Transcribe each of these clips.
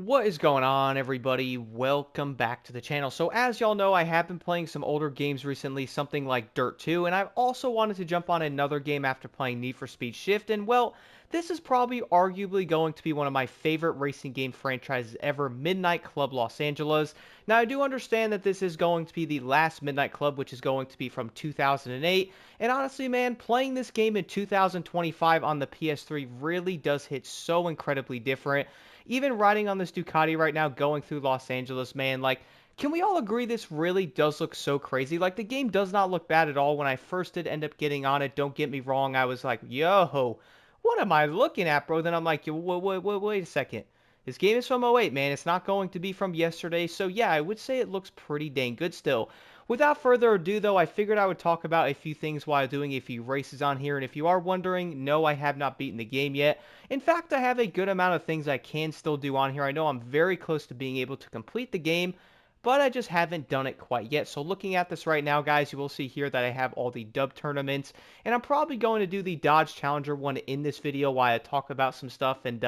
What is going on, everybody? Welcome back to the channel. So as y'all know, I have been playing some older games recently, something like Dirt 2, and I've also wanted to jump on another game after playing Need for Speed Shift, and well, this is probably arguably going to be one of my favorite racing game franchises ever, Midnight Club Los Angeles. Now, I do understand that this is going to be the last Midnight Club, which is going to be from 2008, and honestly, man, playing this game in 2025 on the PS3 really does hit so incredibly different. Even riding on this Ducati right now, going through Los Angeles, man, like, can we all agree this really does look so crazy? Like, the game does not look bad at all. When I first did end up getting on it, don't get me wrong, I was like, yo, what am I looking at, bro? Then I'm like, wait a second. This game is from '08, man. It's not going to be from yesterday. So, yeah, I would say it looks pretty dang good still. Without further ado, though, I figured I would talk about a few things while doing a few races on here. And if you are wondering, no, I have not beaten the game yet. In fact, I have a good amount of things I can still do on here. I know I'm very close to being able to complete the game, but I just haven't done it quite yet. So looking at this right now, guys, you will see here that I have all the dub tournaments, and I'm probably going to do the Dodge Challenger one in this video while I talk about some stuff, and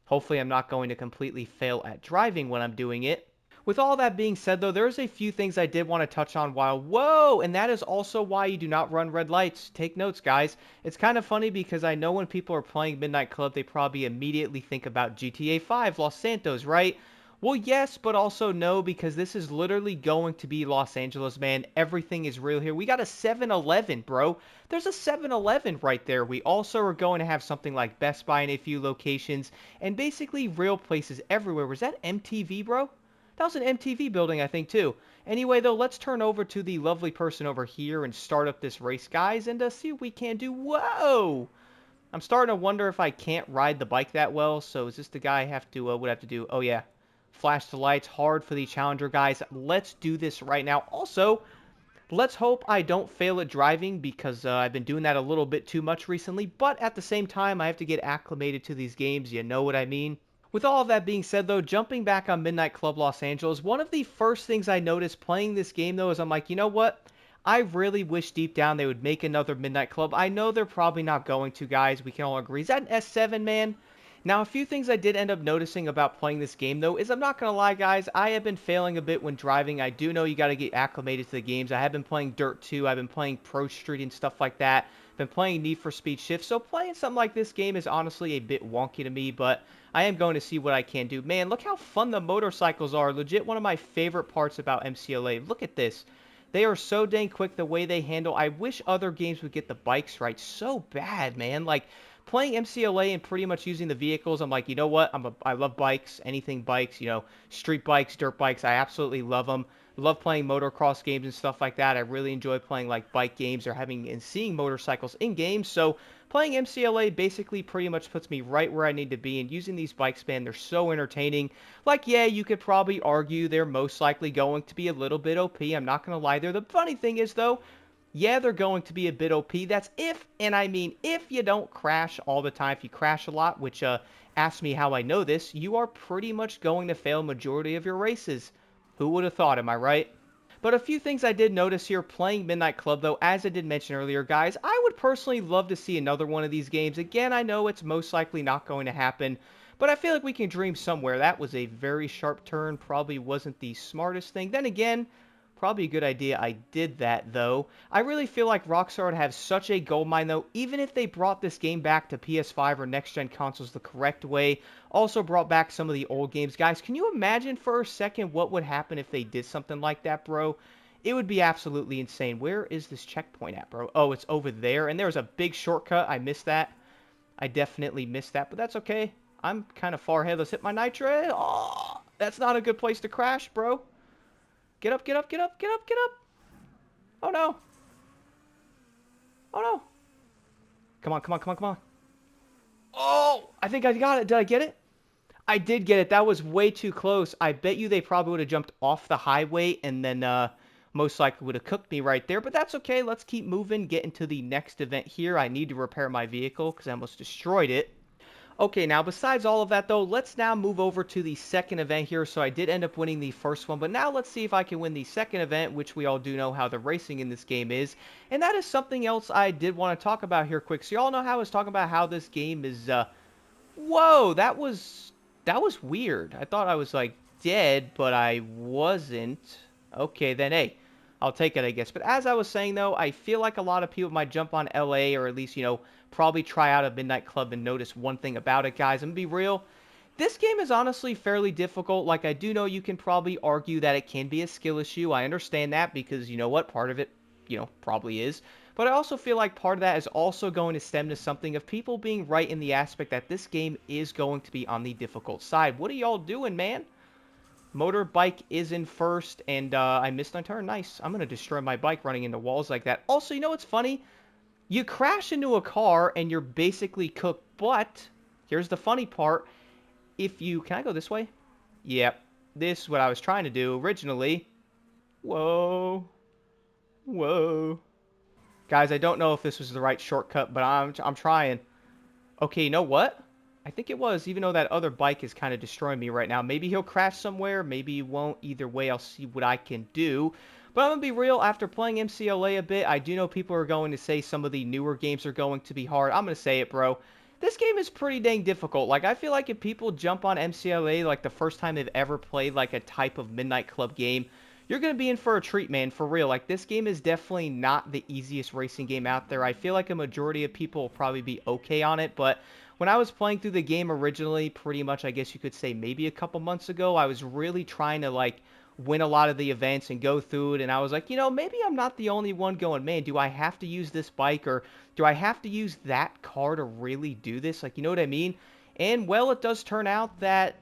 hopefully I'm not going to completely fail at driving when I'm doing it. With all that being said, though, there's a few things I did want to touch on while, whoa, and that is also why you do not run red lights. Take notes, guys. It's kind of funny because I know when people are playing Midnight Club, they probably immediately think about GTA 5, Los Santos, right? Well, yes, but also no, because this is literally going to be Los Angeles, man. Everything is real here. We got a 7-Eleven, bro. There's a 7-Eleven right there. We also are going to have something like Best Buy in a few locations, and basically real places everywhere. Was that MTV, bro? That was an MTV building, I think, too. Anyway, though, let's turn over to the lovely person over here and start up this race, guys, and see what we can do. Whoa! I'm starting to wonder if I can't ride the bike that well, so is this the guy I have to, would have to do? Oh, yeah. Flash the lights hard for the Challenger, guys. Let's do this right now. Also, let's hope I don't fail at driving because I've been doing that a little bit too much recently, but at the same time, I have to get acclimated to these games, you know what I mean? With all of that being said, though, jumping back on Midnight Club Los Angeles, one of the first things I noticed playing this game, though, is I'm like, you know what? I really wish deep down they would make another Midnight Club. I know they're probably not going to, guys. We can all agree. Is that an S7, man? Now, a few things I did end up noticing about playing this game, though, is I'm not going to lie, guys. I have been failing a bit when driving. I do know you got to get acclimated to the games. I have been playing Dirt 2. I've been playing Pro Street and stuff like that. Been playing Need for Speed Shift. So playing something like this game is honestly a bit wonky to me, but I am going to see what I can do. Man, look how fun the motorcycles are. Legit one of my favorite parts about MCLA. Look at this. They are so dang quick the way they handle. I wish other games would get the bikes right so bad, man. Like, playing MCLA and pretty much using the vehicles, I'm like, you know what? I love bikes, anything bikes, you know, street bikes, dirt bikes. I absolutely love them. Love playing motocross games and stuff like that. I really enjoy playing like bike games or having and seeing motorcycles in games. So playing MCLA basically pretty much puts me right where I need to be. And using these bikes, man, they're so entertaining. Like, yeah, you could probably argue they're most likely going to be a little bit OP. I'm not going to lie there. The funny thing is, though, yeah, they're going to be a bit OP. That's if, and I mean if you don't crash all the time. If you crash a lot, which ask me how I know this, you are pretty much going to fail majority of your races. Who would have thought, am I right? But a few things I did notice here playing Midnight Club, though, as I did mention earlier, guys, I would personally love to see another one of these games. Again, I know it's most likely not going to happen, but I feel like we can dream somewhere. That was a very sharp turn, probably wasn't the smartest thing. Then again, probably a good idea I did that, though. I really feel like Rockstar would have such a goldmine, though, even if they brought this game back to PS5 or next-gen consoles the correct way, also brought back some of the old games. Guys, can you imagine for a second what would happen if they did something like that, bro? It would be absolutely insane. Where is this checkpoint at, bro? Oh, it's over there, and there's a big shortcut. I missed that. I definitely missed that, but that's okay. I'm kind of far ahead. Let's hit my nitro. Oh, that's not a good place to crash, bro. Get up, get up, get up, get up, get up. Oh, no. Oh, no. Come on, come on, come on, come on. Oh, I think I got it. Did I get it? I did get it. That was way too close. I bet you they probably would have jumped off the highway and then most likely would have cooked me right there. But that's okay. Let's keep moving. Get into the next event here. I need to repair my vehicle because I almost destroyed it. Okay, now besides all of that though, let's now move over to the second event here. So I did end up winning the first one, but now let's see if I can win the second event, which we all do know how the racing in this game is. And that is something else I did want to talk about here quick. So y'all know how I was talking about how this game is, whoa, That was weird. I thought I was, like, dead, but I wasn't. Okay, then, hey, I'll take it, I guess. But as I was saying, though, I feel like a lot of people might jump on LA or at least, probably try out a Midnight Club and notice one thing about it, guys. I'm gonna be real. This game is honestly fairly difficult. Like, I do know you can probably argue that it can be a skill issue. I understand that because, you know what, part of it, probably is. But I also feel like part of that is also going to stem to something of people being right in the aspect that this game is going to be on the difficult side. What are y'all doing, man? Motorbike is in first, and I missed my turn. Nice. I'm going to destroy my bike running into walls like that. Also, you know what's funny? You crash into a car, and you're basically cooked. But here's the funny part. If you... Can I go this way? Yep. This is what I was trying to do originally. Whoa. Whoa. Guys, I don't know if this was the right shortcut, but I'm trying. Okay, you know what? I think it was, even though that other bike is kind of destroying me right now. Maybe he'll crash somewhere, maybe he won't. Either way, I'll see what I can do. But I'm going to be real, after playing MCLA a bit, I do know people are going to say some of the newer games are going to be hard. I'm going to say it, bro. This game is pretty dang difficult. Like, I feel like if people jump on MCLA, like, the first time they've ever played, like, a type of Midnight Club game, you're going to be in for a treat, man, for real. Like, this game is definitely not the easiest racing game out there. I feel like a majority of people will probably be okay on it, but when I was playing through the game originally, pretty much, I guess you could say maybe a couple months ago, I was really trying to, like, win a lot of the events and go through it, and I was like, maybe I'm not the only one going, man, do I have to use this bike, or do I have to use that car to really do this? Like, you know what I mean? And, well, it does turn out that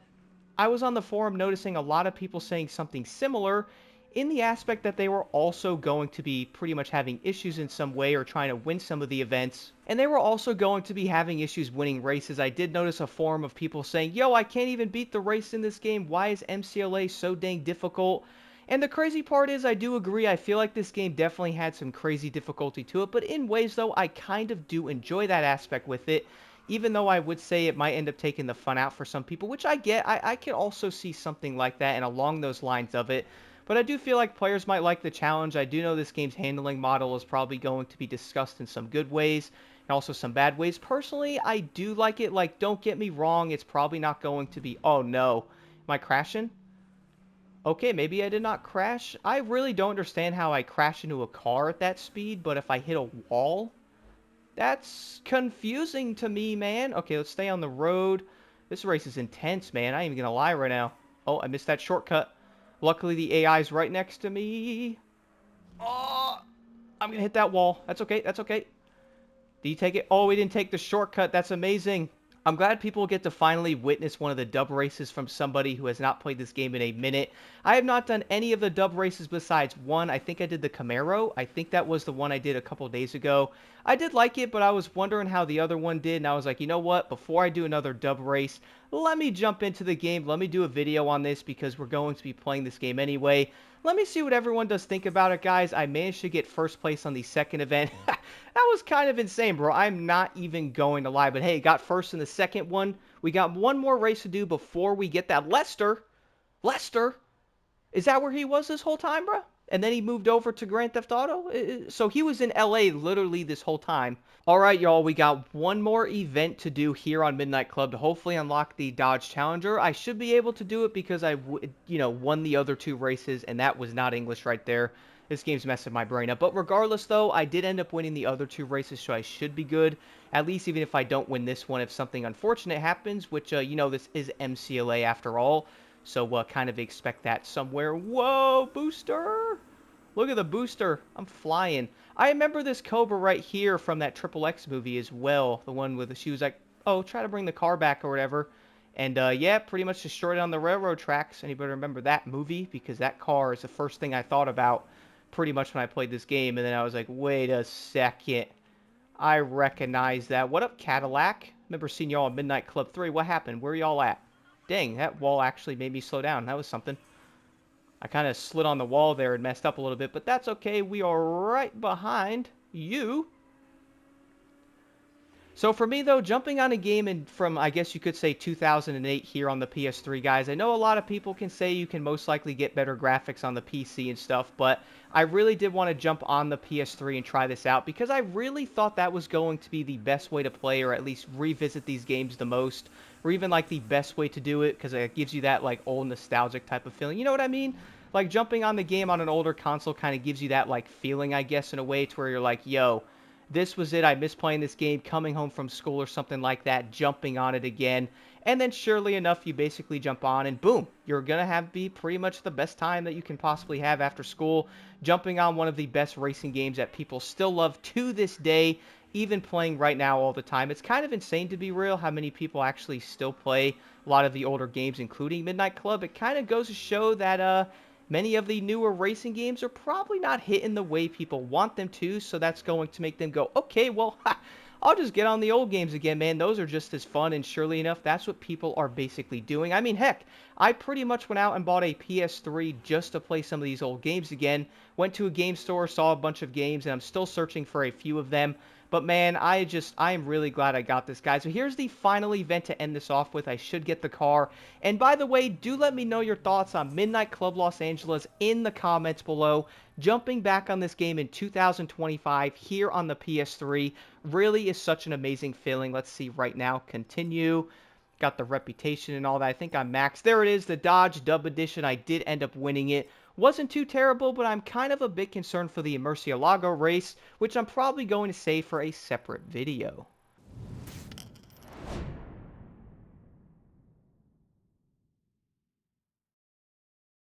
I was on the forum noticing a lot of people saying something similar, in the aspect that they were also going to be pretty much having issues in some way or trying to win some of the events. And they were also going to be having issues winning races. I did notice a forum of people saying, yo, I can't even beat the race in this game. Why is MCLA so dang difficult? And the crazy part is, I do agree, I feel like this game definitely had some crazy difficulty to it, but in ways, though, I kind of do enjoy that aspect with it, even though I would say it might end up taking the fun out for some people, which I get. I can also see something like that and along those lines of it. But I do feel like players might like the challenge. I do know this game's handling model is probably going to be discussed in some good ways and also some bad ways. Personally, I do like it. Like, don't get me wrong, it's probably not going to be... Oh, no. Am I crashing? Okay, maybe I did not crash. I really don't understand how I crash into a car at that speed, but if I hit a wall... That's confusing to me, man. Okay, let's stay on the road. This race is intense, man. I ain't even gonna lie right now. Oh, I missed that shortcut. Luckily, the AI is right next to me. Oh, I'm going to hit that wall. That's okay. That's okay. Did you take it? Oh, we didn't take the shortcut. That's amazing. I'm glad people get to finally witness one of the dub races from somebody who has not played this game in a minute. I have not done any of the dub races besides one. I think I did the Camaro. I think that was the one I did a couple days ago. I did like it, but I was wondering how the other one did, and I was like, you know what? Before I do another dub race, let me jump into the game. Let me do a video on this because we're going to be playing this game anyway. Let me see what everyone does think about it, guys. I managed to get first place on the second event. That was kind of insane, bro. I'm not even going to lie. But hey, got first in the second one. We got one more race to do before we get that. Lester? Lester? Is that where he was this whole time, bro? And then he moved over to Grand Theft Auto? So he was in LA literally this whole time. Alright, y'all, we got one more event to do here on Midnight Club to hopefully unlock the Dodge Challenger. I should be able to do it because I, won the other two races, and that was not English right there. This game's messing my brain up. But regardless, though, I did end up winning the other two races, so I should be good. At least even if I don't win this one, if something unfortunate happens, which, this is MCLA after all. So, kind of expect that somewhere. Whoa, booster! Look at the booster. I'm flying. I remember this Cobra right here from that Triple X movie as well. The one with she was like, oh, try to bring the car back or whatever. And, yeah, pretty much destroyed it on the railroad tracks. Anybody remember that movie? Because that car is the first thing I thought about pretty much when I played this game. And then I was like, wait a second. I recognize that. What up, Cadillac? Remember seeing y'all at Midnight Club 3. What happened? Where are y'all at? Dang, that wall actually made me slow down. That was something. I kind of slid on the wall there and messed up a little bit, but that's okay. We are right behind you. So for me though, jumping on a game from I guess you could say 2008 here on the PS3, guys. I know a lot of people can say you can most likely get better graphics on the PC and stuff, but I really did want to jump on the PS3 and try this out because I really thought that was going to be the best way to play, or at least revisit these games the most, or even like the best way to do it, because it gives you that like old nostalgic type of feeling. You know what I mean? Like jumping on the game on an older console kind of gives you that like feeling, I guess, in a way to where you're like, yo, this was it. I miss playing this game, coming home from school or something like that, jumping on it again. And then surely enough, you basically jump on and boom, you're going to have be pretty much the best time that you can possibly have after school, jumping on one of the best racing games that people still love to this day, even playing right now all the time. It's kind of insane, to be real, how many people actually still play a lot of the older games, including Midnight Club. It kind of goes to show that many of the newer racing games are probably not hitting the way people want them to, so that's going to make them go, okay, well, I'll just get on the old games again, man. Those are just as fun, and surely enough, that's what people are basically doing. I mean, heck, I pretty much went out and bought a PS3 just to play some of these old games again. Went to a game store, saw a bunch of games, and I'm still searching for a few of them. But man, I am really glad I got this, guys. So here's the final event to end this off with. I should get the car. And by the way, do let me know your thoughts on Midnight Club Los Angeles in the comments below. Jumping back on this game in 2025 here on the PS3 really is such an amazing feeling. Let's see right now. Continue. Got the reputation and all that. I think I'm maxed. There it is, the Dodge Dub Edition. I did end up winning it. Wasn't too terrible, but I'm kind of a bit concerned for the Murcielago race, which I'm probably going to save for a separate video.